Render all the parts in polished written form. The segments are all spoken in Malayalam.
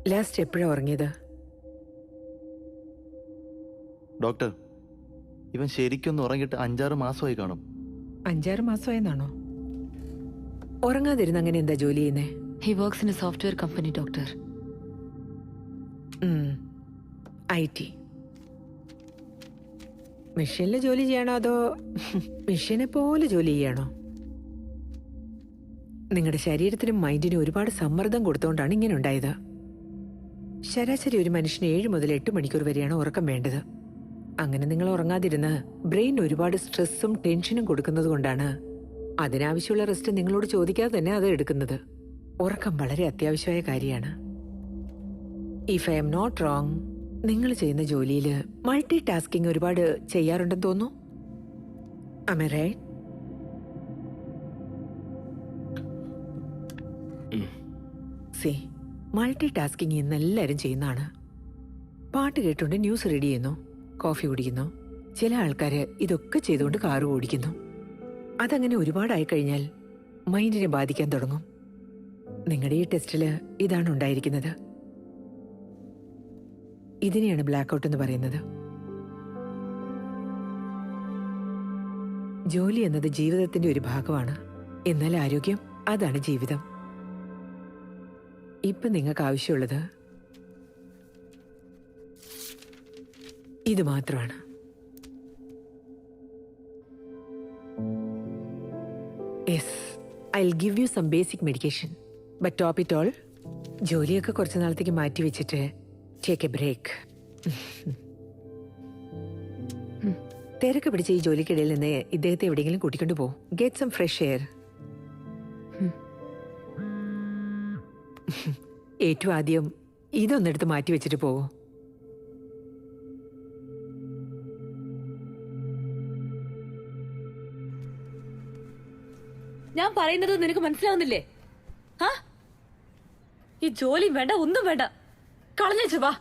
ലാസ്റ്റ് എപ്പോഴാ ഉറങ്ങിയത്? ഡോക്ടർ, ഇവൻ ശരിക്കൊന്ന് ഉറങ്ങിയിട്ട് 5-6 മാസമായി കാണും. 5-6 മാസമായെന്നാണോ? ഉറങ്ങാതിരുന്ന് അങ്ങനെ എന്താ ജോലി ചെയ്യുന്നേ? He works in a software company, doctor. IT. മെഷീനിൽ ജോലി ചെയ്യണോ അതോ മെഷീനെ പോലെ ജോലി ചെയ്യണോ? നിങ്ങളുടെ ശരീരത്തിനും മൈൻഡിനും ഒരുപാട് സമ്മർദ്ദം കൊടുത്തോണ്ടാണ് ഇങ്ങനെ ഉണ്ടായത്. ശരാശരി ഒരു മനുഷ്യന് 7 മുതൽ 8 മണിക്കൂർ വരെയാണ് ഉറക്കം വേണ്ടത്. അങ്ങനെ നിങ്ങൾ ഉറങ്ങാതിരുന്ന് ബ്രെയിൻ ഒരുപാട് സ്ട്രെസ്സും ടെൻഷനും കൊടുക്കുന്നത് കൊണ്ടാണ് അതിനാവശ്യമുള്ള റെസ്റ്റ് നിങ്ങളോട് ചോദിക്കാതെ തന്നെ അത് എടുക്കുന്നത്. ഉറക്കം വളരെ അത്യാവശ്യമായ കാര്യമാണ്. If I am not wrong, നിങ്ങൾ ചെയ്യുന്ന ജോലിയിൽ മൾട്ടി ടാസ്കിങ് ഒരുപാട് ചെയ്യാറുണ്ടെന്ന് തോന്നുന്നു. Am I right? See, multi tasking ഇന്ന് എല്ലാവരും ചെയ്യുന്നതാണ്. പാട്ട് കേട്ടുകൊണ്ട് ന്യൂസ് റെഡി ചെയ്യുന്നു, കോഫി കുടിക്കുന്നു. ചില ആൾക്കാർ ഇതൊക്കെ ചെയ്തുകൊണ്ട് കാറ് ഓടിക്കുന്നു. അതങ്ങനെ ഒരുപാടായി കഴിഞ്ഞാൽ മൈൻഡിനെ ബാധിക്കാൻ തുടങ്ങും. നിങ്ങളുടെ ഈ ടെസ്റ്റിൽ ഇതാണ് ഉണ്ടായിരിക്കുന്നത്. ഇതിനെയാണ് ബ്ലാക്ക് ഔട്ട് എന്ന് പറയുന്നത്. ജോലി എന്നത് ജീവിതത്തിന്റെ ഒരു ഭാഗമാണ്. എന്നാൽ ആരോഗ്യം, അതാണ് ജീവിതം. ഇപ്പൊ നിങ്ങൾക്ക് ആവശ്യമുള്ളത് ഇത് മാത്രമാണ്. Yes, I will give you some basic medication. But top it all, ജോലിയൊക്കെ കുറച്ച് നാളത്തേക്ക് മാറ്റി വെച്ചിട്ട് ടേക്ക് എ ബ്രേക്ക്. തിരക്ക് പിടിച്ച ഈ ജോലിക്കിടയിൽ നിന്ന് ഇദ്ദേഹത്തെ എവിടെയെങ്കിലും കൂട്ടിക്കൊണ്ട് പോകും. Get some fresh air. ഏറ്റവും ആദ്യം ഇതൊന്നെടുത്ത് മാറ്റി വെച്ചിട്ട് പോകും. ഞാൻ പറയുന്നത് നിനക്ക് മനസ്സിലാവുന്നില്ലേ? ഈ ജോലിയും വേണ്ട, ഒന്നും വേണ്ട, കളഞ്ഞു വാ.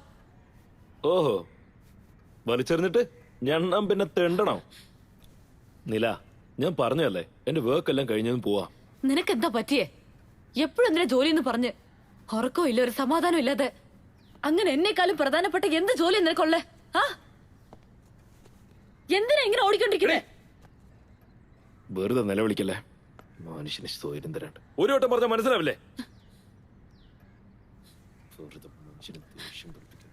ഓഹോ, വലിച്ചെറിഞ്ഞിട്ട് ഞണ്ണം പിന്നെ തെണ്ടണോ? നില, ഞാൻ പറഞ്ഞല്ലേ എന്റെ വർക്ക് എല്ലാം കഴിഞ്ഞതും പോവാ. നിനക്കെന്താ പറ്റിയേ? എപ്പോഴും എന്തിനാ ജോലി എന്ന് പറഞ്ഞ് ഉറക്കവും ഇല്ല, ഒരു സമാധാനം ഇല്ലാതെ. അങ്ങനെ എന്നെക്കാളും പ്രധാനപ്പെട്ട എന്ത് ജോലി നിനക്കുള്ളേ? എന്തിനാ ഇങ്ങനെ ഓടിക്കൊണ്ടിരിക്കുന്നേ? വെറുതെ നിലവിളിക്കല്ലേ, മനുഷ്യന് സ്വയം തരാണ്ട്. ഒരു വട്ടം പറഞ്ഞാൽ മനസ്സിലാവില്ലേ? വെറുതെ മനുഷ്യന് ദേഷ്യം പിടിപ്പിക്കുന്നു.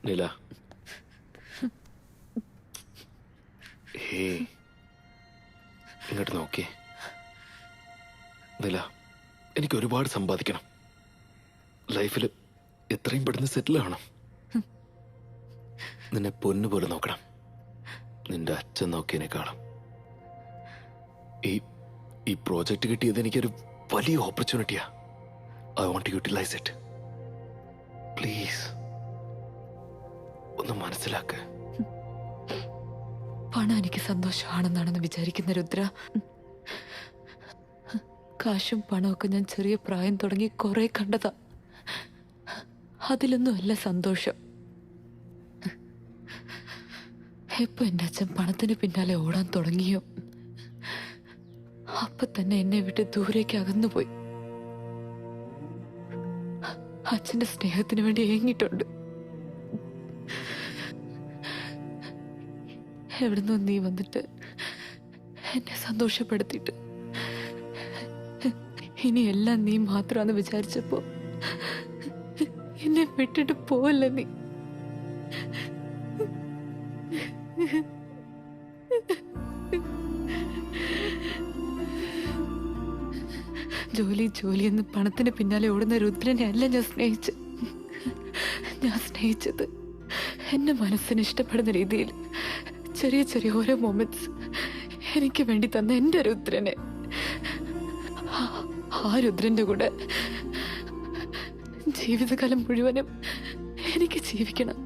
നില, ഇങ്ങോട്ട് നോക്കിയേ. നില, എനിക്ക് ഒരുപാട് സമ്പാദിക്കണം. ലൈഫിൽ എത്രയും പെട്ടെന്ന് സെറ്റിൽ ആവണം. നിന്നെ പൊന്നുപോലെ നോക്കണം, നിന്റെ അച്ഛൻ നോക്കിയതിനേക്കാളും. ഈ പ്രോജക്റ്റ് കിട്ടിയത് എനിക്കൊരു വലിയ ഓപ്പർച്യൂണിറ്റിയാ. I want to utilise it. Please ഒന്ന് മനസ്സിലാക്ക. പണം എനിക്ക് സന്തോഷമാണെന്നാണെന്ന് വിചാരിക്കുന്ന രുദ്ര, കാശും പണമൊക്കെ ഞാൻ ചെറിയ പ്രായം തുടങ്ങി കുറെ കണ്ടതാ. അതിലൊന്നും അല്ല സന്തോഷം. എപ്പോ എന്റെ അച്ഛൻ പണത്തിന് പിന്നാലെ ഓടാൻ തുടങ്ങിയോ അപ്പൊ തന്നെ എന്നെ വിട്ട് ദൂരേക്ക് അകന്നുപോയി. അച്ഛന്റെ സ്നേഹത്തിന് വേണ്ടി ഏങ്ങിയിട്ടുണ്ട്. എവിടുന്നോ നീ വന്നിട്ട് എന്നെ സന്തോഷപ്പെടുത്തിയിട്ട് ഇനി എല്ലാം നീ മാത്രമാണെന്ന് വിചാരിച്ചപ്പോ എന്നെ വിട്ടിട്ട് പോവല്ല നീ. ജോലി ജോലി എന്ന് പണത്തിന് പിന്നാലെ ഓടുന്ന രുദ്രനെ അല്ല ഞാൻ സ്നേഹിച്ചത് എന്റെ മനസ്സിന് ഇഷ്ടപ്പെടുന്ന രീതിയിൽ ചെറിയ ചെറിയ ഓരോ മൊമെന്റ്സ് എനിക്ക് വേണ്ടി തന്ന എന്റെ രുദ്രനെ. ആ രുദ്രന്റെ കൂടെ ജീവിതകാലം മുഴുവനും എനിക്ക് ജീവിക്കണം.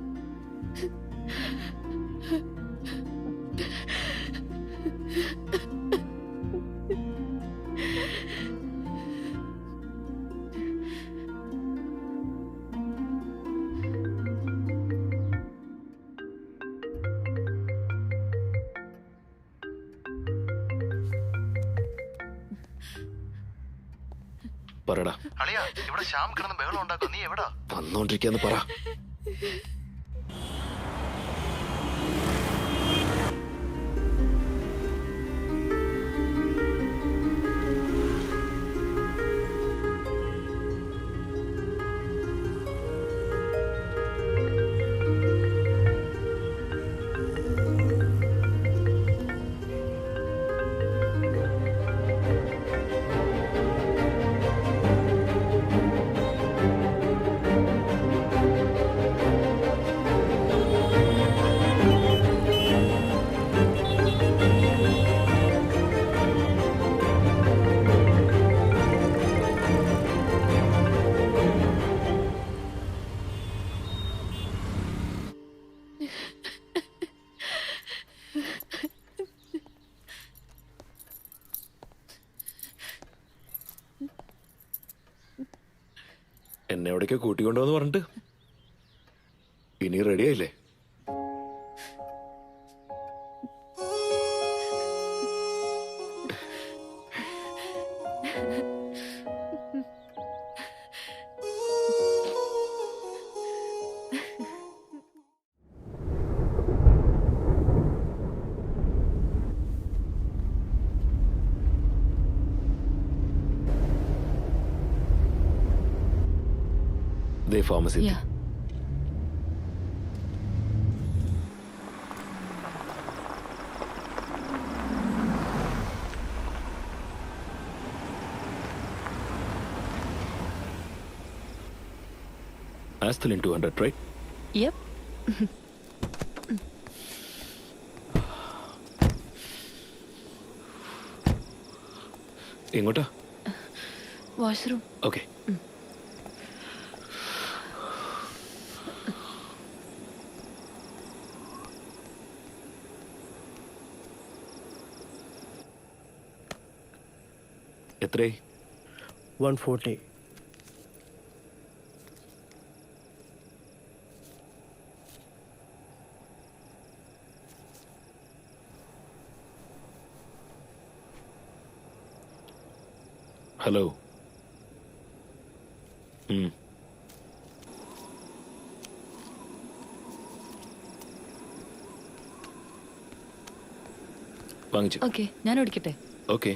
പറടാ. അളിയാ, ഇവിടെ ശ്യാം കിടന്ന് ബഹളം ഉണ്ടാക്കും. നീ എവിടാ? വന്നോണ്ടിരിക്കാന്ന് പറ. എന്നെ എവിടേക്കോ കൂട്ടിക്കൊണ്ടുവന്ന് പറഞ്ഞിട്ട് ഇനി റെഡിയായില്ലേ? ദേ pharmacy. Yeah. Asthilin 200, right? Yep. എങ്ങോട്ടാ? വാഷ്റൂം. ഓക്കെ. എത്രയായി? 140. ഹലോ. വാങ്ങിച്ചു. ഓക്കെ, ഞാൻ ഓടിക്കട്ടെ. ഓക്കെ.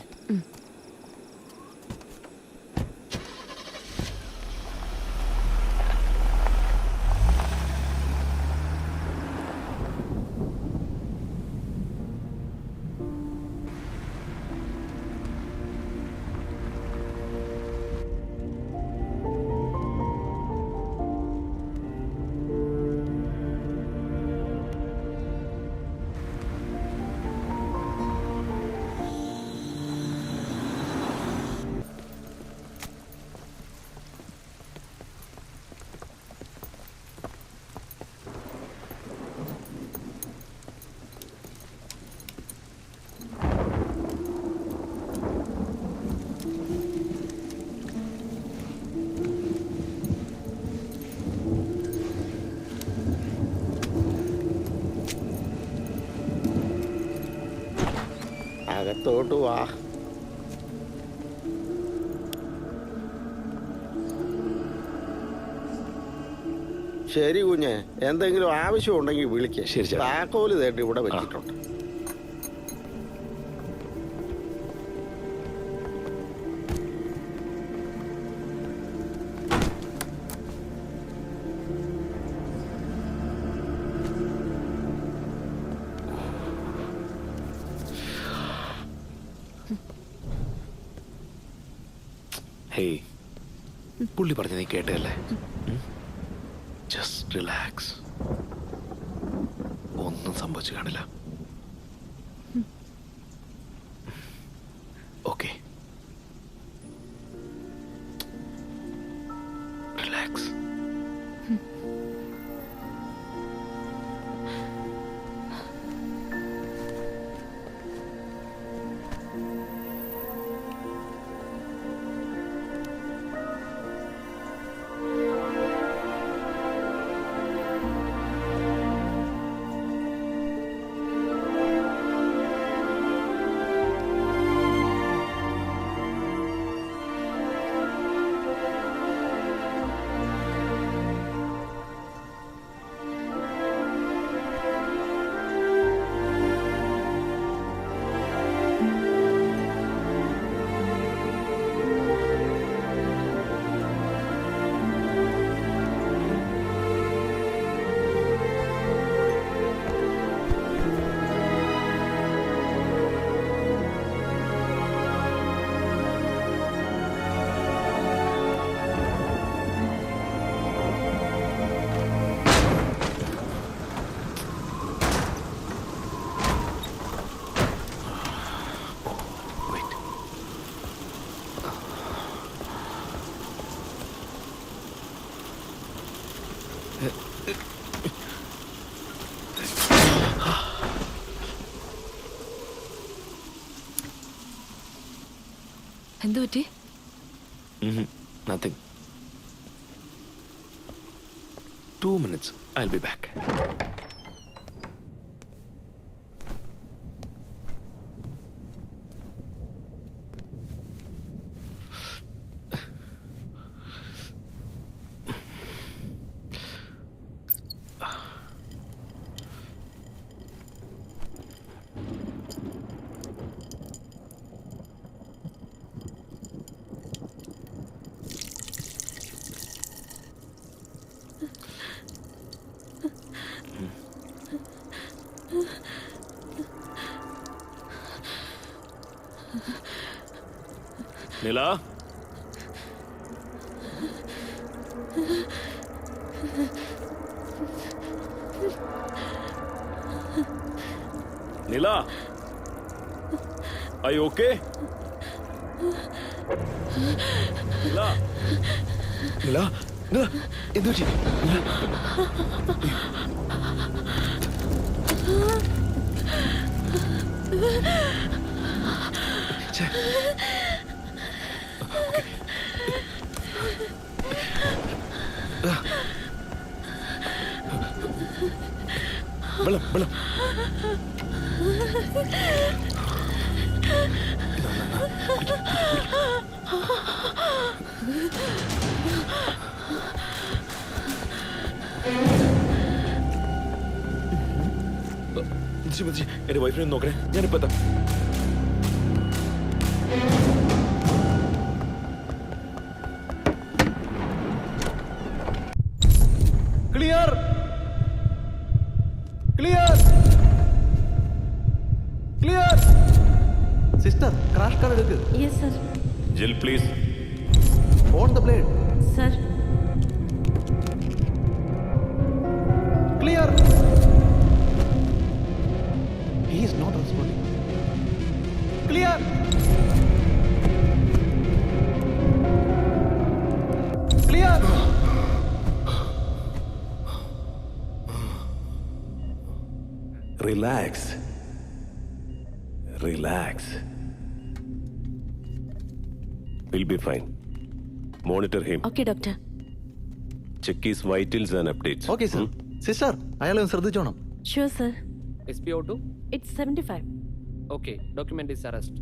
അകത്തോട്ട് വാ. ശരി കുഞ്ഞെ, എന്തെങ്കിലും ആവശ്യമുണ്ടെങ്കിൽ വിളിക്കേ. ശരി, ചേട്ടാ. താക്കോല് തേട്ട് ഇവിടെ വെച്ചിട്ടുണ്ട്. ഹേയ്, പുള്ളി പറഞ്ഞ നീ കേട്ടല്ലേ? Just relax. ഒന്നും സംഭവിച്ചു കാണില്ല. Okay, relax. എന്തു പറ്റി? Nothing. 2 minutes. I'll be back. Nila? Nila? Are you okay? Nila? Nila? Nila? എന്തു പറ്റി? വെള്ളം വെള്ളം എന്റെ വൈഫിനെ നോക്കണേ, ഞാനിപ്പോ എത്താം. Clear clear clear. Sister, crash card എടുക്ക്. Yes sir. Gel please. On the blade. Sir. Clear. He is not responding. Clear. Clear. Relax. Relax. We'll be fine. Monitor him. Okay doctor. Check his vitals and updates. Okay, sir. Sister, അയാളെ ഒന്ന് ശ്രദ്ധിച്ചോണം. Sure sir. SpO2? It's 75. Okay, document this arrest.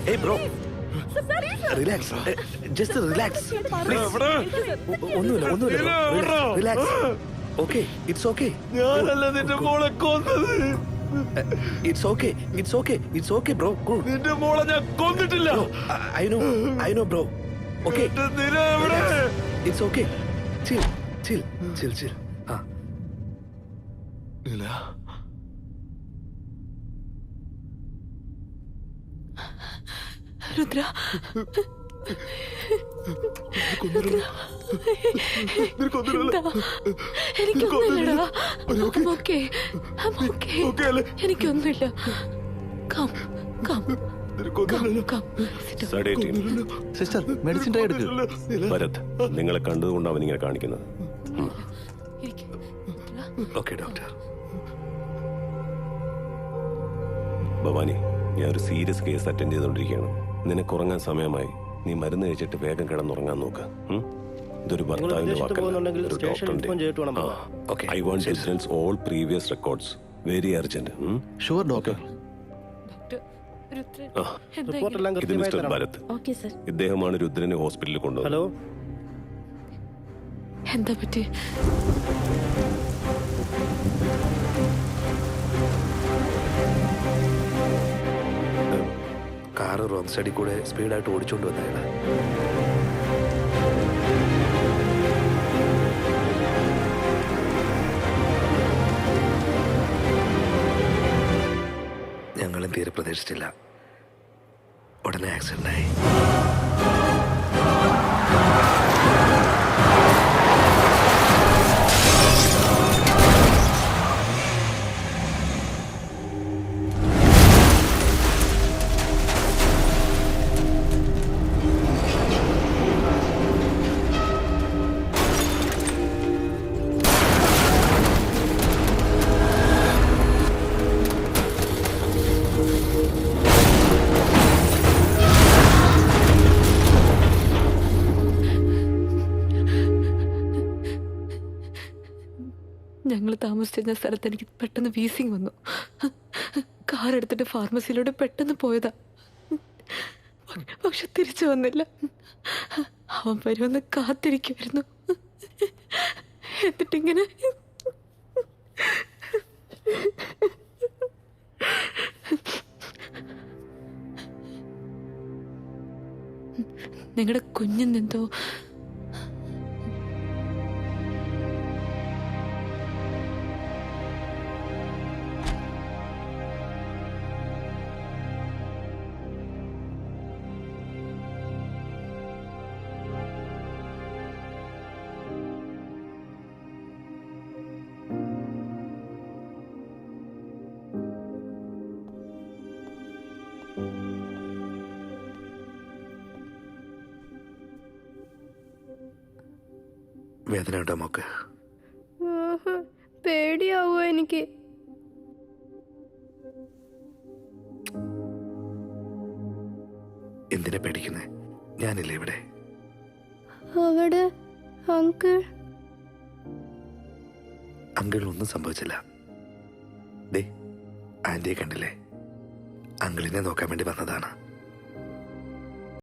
Hey, bro. Relax. Just relax. Please. ഒന്നുമില്ല. Relax. Okay, it's okay. ഞാനല്ല നിന്റെ മോളെ കൊന്നത്. It's okay, bro. Good. നിന്റെ മോളെ ഞാൻ കൊന്നിട്ടില്ല. Bro, I know, bro. Okay. നില എവിടെ? It's okay. Chill. നില. രുദ്ര. എനിക്കൊന്നുമില്ലടാ. എനിക്കൊന്നുമില്ല. സിസ്റ്റർ, മെഡിസിൻ ട്രൈ എടുക്ക്. ഭരത്, നിങ്ങളെ കണ്ടതുകൊണ്ട് അവൻ ഇങ്ങനെ കാണിക്കുന്നത്. Okay doctor. ഭവാനി, ഞാൻ ഒരു സീരിയസ് കേസ് അറ്റൻഡ് ചെയ്തുകൊണ്ടിരിക്കുകയാണ്. നിനക്ക് ഉറങ്ങാൻ സമയമായി. നീ മരുന്ന് കഴിച്ചിട്ട് വേഗം കിടന്നുറങ്ങാൻ നോക്ക്. ഇതൊരു ഭർത്താവിന്റെ വാക്കല്ല, ഒരു ഡോക്ടറിന്റെ. I want to send all previous records. Very urgent. Sure doctor. ഇത് മിസ്റ്റർ ഭരത്. Okay sir. ഇദ്ദേഹമാണ് രുദ്രനെ ഹോസ്പിറ്റലിൽ കൊണ്ടുവന്നത്. ഹലോ, എന്താ പറ്റി? കാറ് റോങ് സൈഡിൽ കൂടെ സ്പീഡായിട്ട് ഓടിച്ചുകൊണ്ട് വന്നതാണ്. തീരെ പ്രതീക്ഷിച്ചില്ല. ഉടനെ ആക്സിഡന്റ് ആയി. ഞങ്ങൾ താമസിച്ചിരുന്ന സ്ഥലത്ത് എനിക്ക് പെട്ടെന്ന് വീസിങ് വന്നു. കാർ എടുത്തിട്ട് ഫാർമസിയിലൂടെ പെട്ടെന്ന് പോയതാ. പക്ഷെ തിരിച്ചു വന്നില്ല. അവൻ വരുമെന്ന് കാത്തിരിക്കുമായിരുന്നു. എന്നിട്ടിങ്ങനെ നിങ്ങളുടെ കുഞ്ഞിനെന്തോ വേദന ഉണ്ടോ മോക്ക്? പേടിയാവോ എനിക്ക്? എന്തിനാ പേടിക്കുന്നേ? ഞാനില്ലേ ഇവിടെ. അവിടെ അങ്കിൾ ഒന്നും സംഭവിച്ചില്ല. ദേ ആന്റിയെ കണ്ടില്ലേ? അങ്കിളിനെ നോക്കാൻ വേണ്ടി വന്നതാണ്.